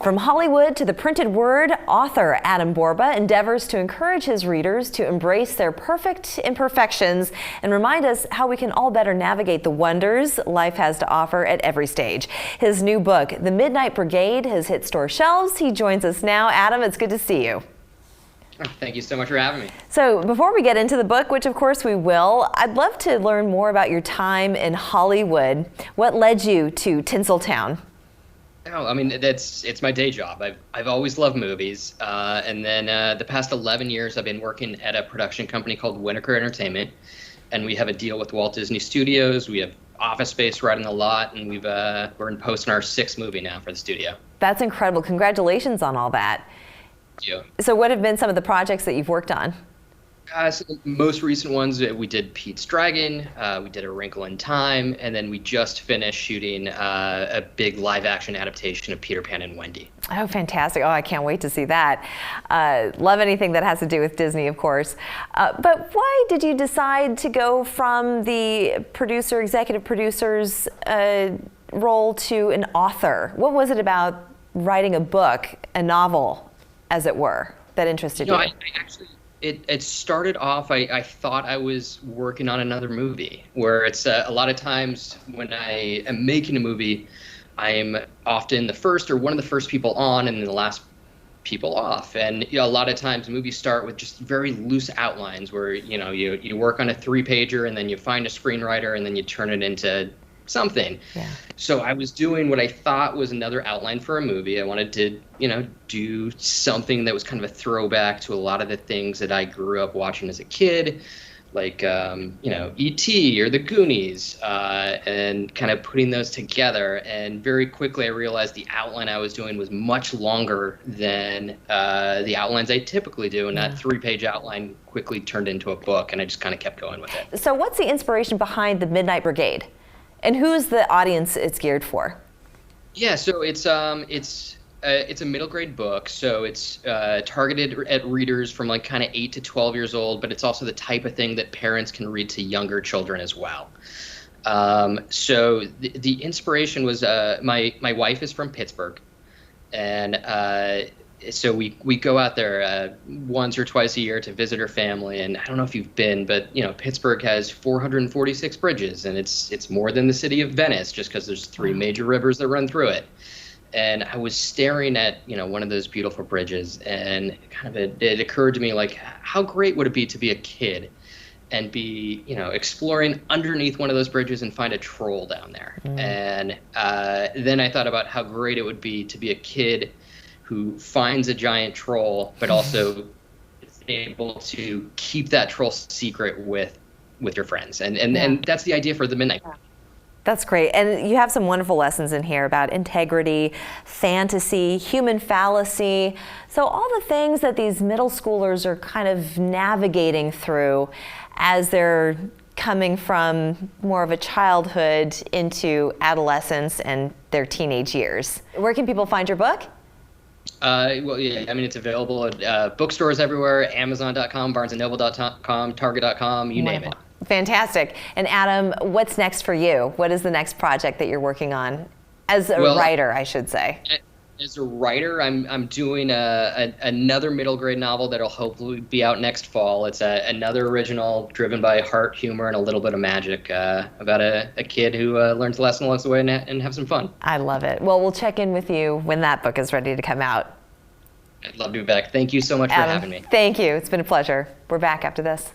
From Hollywood to the printed word, author Adam Borba endeavors to encourage his readers to embrace their perfect imperfections and remind us how we can all better navigate the wonders life has to offer at every stage. His new book, The Midnight Brigade, has hit store shelves. He joins us now. Adam, it's good to see you. Thank you so much for having me. So before we get into the book, which of course we will, I'd love to learn more about your time in Hollywood. What led you to Tinseltown? Oh, I mean, it's my day job. I've always loved movies, and then the past 11 years I've been working at a production company called Winnaker Entertainment, and we have a deal with Walt Disney Studios. We have office space right on the lot, and we're in post on our 6th movie now for the studio. That's incredible. Congratulations on all that. Thank you. So what have been some of the projects that you've worked on? So the most recent ones, we did Pete's Dragon, we did A Wrinkle in Time, and then we just finished shooting a big live-action adaptation of Peter Pan and Wendy. Oh, fantastic. Oh, I can't wait to see that. Love anything that has to do with Disney, of course. But why did you decide to go from the executive producer's role to an author? What was it about writing a book, a novel, as it were, that interested you? I actually... It started off, I thought I was working on another movie, where it's a lot of times when I am making a movie, I'm often the first or one of the first people on and then the last people off. And a lot of times movies start with just very loose outlines where, you work on a 3-pager and then you find a screenwriter and then you turn it into something. Yeah. So I was doing what I thought was another outline for a movie. I wanted to, do something that was kind of a throwback to a lot of the things that I grew up watching as a kid, like, E.T. or The Goonies, and kind of putting those together. And very quickly I realized the outline I was doing was much longer than the outlines I typically do. And that 3-page outline quickly turned into a book, and I just kind of kept going with it. So what's the inspiration behind the Midnight Brigade? And who's the audience it's geared for? Yeah, so it's a middle grade book, so it's targeted at readers from like kind of 8 to 12 years old, but it's also the type of thing that parents can read to younger children as well. So the inspiration was my wife is from Pittsburgh, and so we go out there once or twice a year to visit her family. And I don't know if you've been, but Pittsburgh has 446 bridges, and it's more than the city of Venice, just because there's 3 major rivers that run through it. And I was staring at one of those beautiful bridges, and it occurred to me, like, how great would it be to be a kid and be exploring underneath one of those bridges and find a troll down there. And then I thought about how great it would be to be a kid who finds a giant troll, but also is able to keep that troll secret with your friends. And that's the idea for the Midnight. That's great. And you have some wonderful lessons in here about integrity, fantasy, human fallacy. So all the things that these middle schoolers are kind of navigating through as they're coming from more of a childhood into adolescence and their teenage years. Where can people find your book? Well, yeah, I mean, it's available at bookstores everywhere, Amazon.com, BarnesandNoble.com, Target.com, you name it. Fantastic. And Adam, what's next for you? What is the next project that you're working on as a writer, I should say? As a writer, I'm doing another middle grade novel that'll hopefully be out next fall. It's another original driven by heart, humor, and a little bit of magic about a kid who learns a lesson along the way and have some fun. I love it. Well, we'll check in with you when that book is ready to come out. I'd love to be back. Thank you so much for having me. Thank you. It's been a pleasure. We're back after this.